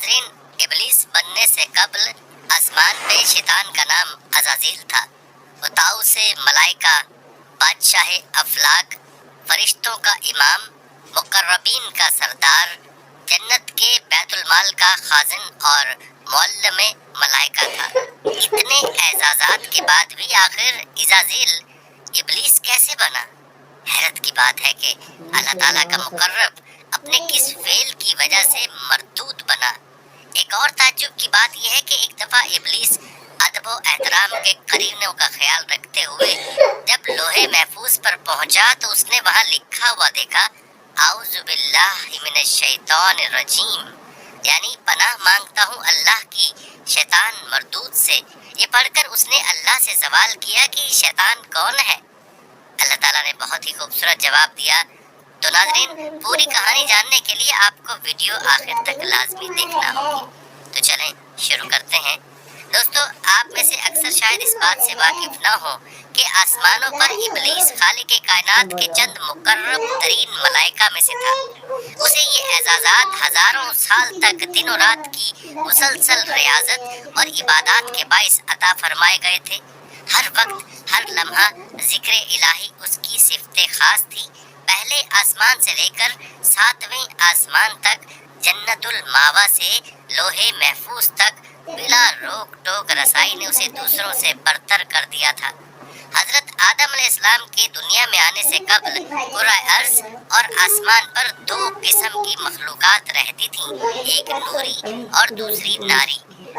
ناظرین، ابلیس بننے سے قبل آسمان پہ شیطان کا نام عزازیل تھا۔ وہ طاؤس ملائکہ، بادشاہ افلاک، فرشتوں کا امام، مقربین کا سردار، جنت کے بیت المال کا خازن اور معلم ملائکہ تھا۔ اتنے اعزازات کے بعد بھی آخر عزازیل ابلیس کیسے بنا؟ حیرت کی بات ہے کہ اللہ تعالیٰ کا مقرب اپنے کس فعل کی وجہ سے مردود بنا۔ ایک اور تعجب کی بات یہ ہے کہ ایک دفعہ ابلیس ادب و احترام کے قرینوں کا خیال رکھتے ہوئے جب لوح محفوظ پر پہنچا تو اس نے وہاں لکھا ہوا دیکھا اعوذ باللہ من الشیطان الرجیم، یعنی پناہ مانگتا ہوں اللہ کی شیطان مردود سے۔ یہ پڑھ کر اس نے اللہ سے سوال کیا کہ شیطان کون ہے؟ اللہ تعالیٰ نے بہت ہی خوبصورت جواب دیا۔ تو ناظرین، پوری کہانی جاننے کے لیے آپ کو ویڈیو آخر تک لازمی دیکھنا ہوگی۔ تو چلیں شروع کرتے ہیں۔ دوستو، آپ میں سے اکثر شاید اس بات سے واقف نہ ہو کہ آسمانوں پر ابلیس خالق کائنات کے چند مقرب ترین ملائکہ میں سے تھا۔ اسے یہ اعزازات ہزاروں سال تک دن و رات کی مسلسل ریاضت اور عبادات کے باعث عطا فرمائے گئے تھے۔ ہر وقت، ہر لمحہ ذکر الہی اس کی صفت خاص تھی۔ پہلے آسمان سے لے کر 7ویں آسمان تک، جنت الماوا سے لوح محفوظ تک، بلا روک ٹوک رسائی نے اسے دوسروں سے برتر کر دیا تھا۔ حضرت آدم علیہ السلام کے دنیا میں آنے سے قبل کرۂ ارض اور آسمان پر 2 قسم کی مخلوقات رہتی تھیں، ایک نوری اور دوسری ناری۔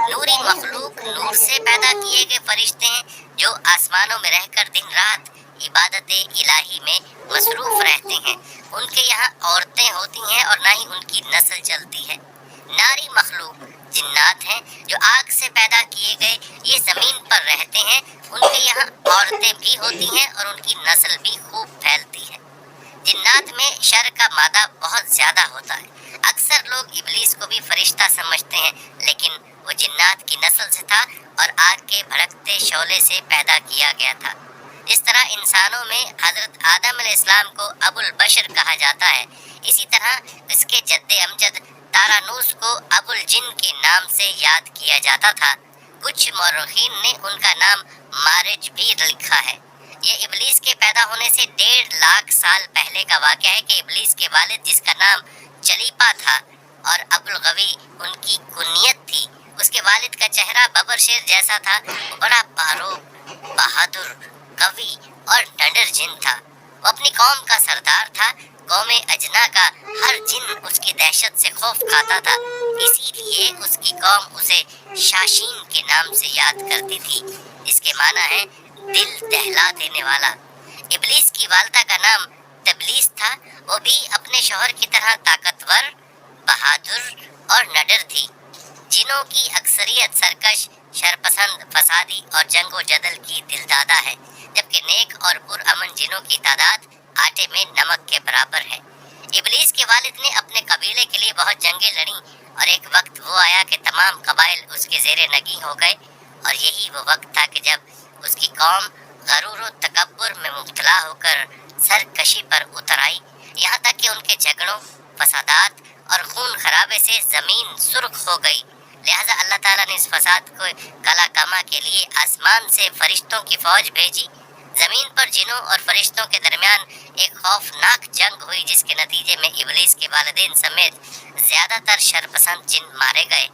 نوری مخلوق نور سے پیدا کیے گئے فرشتے ہیں جو آسمانوں میں رہ کر دن رات عبادت الہی میں مصروف رہتے ہیں۔ ان کے یہاں عورتیں ہوتی ہیں اور نہ ہی ان کی نسل چلتی ہے۔ ناری مخلوق جنات ہیں جو آگ سے پیدا کیے گئے، یہ زمین پر رہتے ہیں۔ ان کے یہاں عورتیں بھی ہوتی ہیں اور ان کی نسل بھی خوب پھیلتی ہے۔ جنات میں شر کا مادہ بہت زیادہ ہوتا ہے۔ اکثر لوگ ابلیس کو بھی فرشتہ سمجھتے ہیں، لیکن وہ جنات کی نسل سے تھا اور آگ کے بھڑکتے شعلے سے پیدا کیا گیا تھا۔ اس طرح انسانوں میں حضرت آدم علیہ السلام کو ابو البشر کہا جاتا ہے، اسی طرح اس کے جد امجد تارانوس کو ابو الجن کے نام سے یاد کیا جاتا تھا۔ کچھ مورخین نے ان کا نام مارج بھی لکھا ہے۔ یہ ابلیس کے پیدا ہونے سے 1.5 لاکھ سال پہلے کا واقعہ ہے کہ ابلیس کے والد، جس کا نام چلیپا تھا اور ابو الغوی ان کی کنیت تھی، اس کے والد کا چہرہ ببر شیر جیسا تھا۔ وہ بڑا باروق، بہادر، قوی اور ڈنڈر جن تھا۔ وہ اپنی قوم کا سردار تھا۔ قوم اجنا کا ہر جن اس کی دہشت سے خوف کھاتا تھا، اسی لیے اس کی قوم اسے شاشین کے نام سے یاد کرتی تھی، جس کے معنی ہے دل دہلا دینے والا۔ ابلیس کی والدہ کا نام تبلیس تھا۔ وہ بھی اپنے شوہر کی طرح طاقتور، بہادر اور نڈر تھی۔ جنوں کی اکثریت سرکش، شرپسند، فسادی اور جنگ و جدل کی دلدادہ ہے، جبکہ نیک اور پرامن جنوں کی تعداد آٹے میں نمک کے برابر ہے۔ ابلیس کے والد نے اپنے قبیلے کے لیے بہت جنگیں لڑیں اور ایک وقت وہ آیا کہ تمام قبائل اس کے زیر نگیں ہو گئے، اور یہی وہ وقت تھا کہ جب اس کی قوم غرور و تکبر میں مبتلا ہو کر سرکشی پر اتر آئی، یہاں تک کہ ان کے جھگڑوں، فسادات اور خون خرابے سے زمین سرخ ہو گئی۔ لہٰذا اللہ تعالیٰ نے اس فساد کو کلا کما کے لیے آسمان سے فرشتوں کی فوج بھیجی۔ زمین پر جنوں اور فرشتوں کے درمیان ایک خوفناک جنگ ہوئی، جس کے نتیجے میں ابلیس کے والدین سمیت زیادہ تر شرپسند جن مارے گئے۔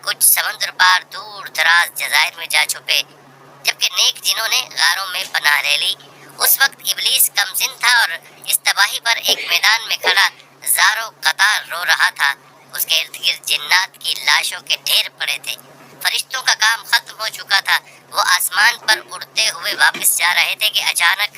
کچھ سمندر پار دور دراز جزائر میں جا چھپے، جبکہ نیک جنوں نے غاروں میں پناہ لے لی۔ اس وقت ابلیس کم سن تھا اور اس تباہی پر ایک میدان میں کھڑا زاروں قطار رو رہا تھا۔ اس کے ارد گرد جنات کی لاشوں کے ڈھیر پڑے تھے۔ فرشتوں کا کام ختم ہو چکا تھا۔ وہ آسمان پر اڑتے ہوئے واپس جا رہے تھے کہ اچانک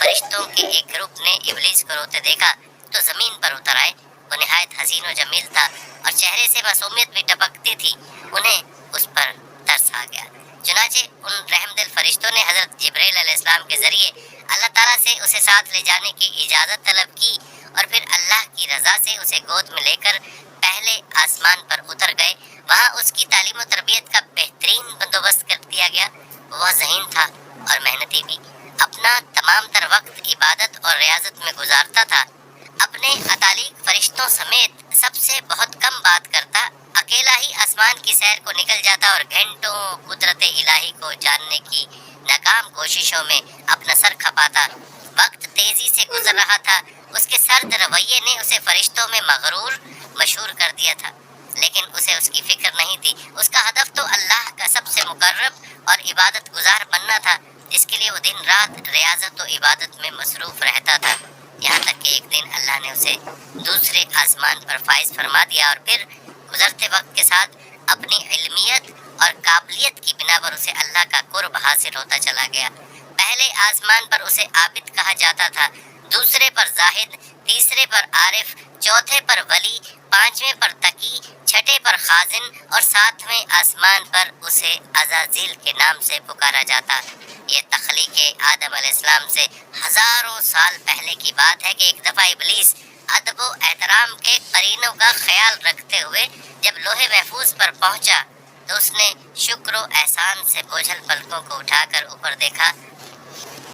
فرشتوں کے ایک گروپ نے ابلیس کو روتے دیکھا تو زمین پر اتر آئے۔ وہ نہایت حسین و جمیل تھا اور چہرے سے معصومیت بھی ٹپکتی تھی۔ انہیں اس پر ترس آ گیا۔ چنانچہ ان رحم دل فرشتوں نے حضرت جبرائیل علیہ السلام کے ذریعے اللہ تعالیٰ سے اسے ساتھ لے جانے کی اجازت طلب کی، اور پھر اللہ کی رضا سے اسے گود میں لے کر پہلے آسمان پر اتر گئے۔ وہاں اس کی تعلیم و تربیت کا بہترین بندوبست کر دیا گیا۔ وہ ذہین تھا اور محنتی بھی، اپنا تمام تر وقت عبادت اور ریاضت میں گزارتا تھا۔ اپنے اتالیق فرشتوں سمیت سب سے بہت کم بات کرتا، اکیلا ہی آسمان کی سیر کو نکل جاتا اور گھنٹوں قدرت الہی کو جاننے کی ناکام کوششوں میں اپنا سر کھپاتا۔ وقت تیزی سے گزر رہا تھا، اس کے سرد رویے نے اسے فرشتوں میں مغرور مشہور کر دیا تھا، لیکن اسے اس کی فکر نہیں تھی۔ اس کا ہدف تو اللہ کا سب سے مقرب اور عبادت گزار بننا تھا، جس کے لیے وہ دن رات ریاضت و عبادت میں مصروف رہتا تھا، یہاں تک کہ ایک دن اللہ نے اسے دوسرے آسمان پر فائز فرما دیا، اور پھر گزرتے وقت کے ساتھ اپنی علمیت اور قابلیت کی بنا پر اسے اللہ کا قرب حاصل ہوتا چلا گیا۔ پہلے آسمان پر اسے عابد کہا جاتا تھا، دوسرے پر زاہد، تیسرے پر عارف، چوتھے پر ولی، پانچویں پر تقی، چھٹے پر خازن، اور ساتویں آسمان پر اسے عزازیل کے نام سے پکارا جاتا۔ یہ تخلیق آدم علیہ السلام سے ہزاروں سال پہلے کی بات ہے کہ ایک دفعہ ابلیس ادب و احترام کے قرینوں کا خیال رکھتے ہوئے جب لوح محفوظ پر پہنچا تو اس نے شکر و احسان سے بوجھل پلکوں کو اٹھا کر اوپر دیکھا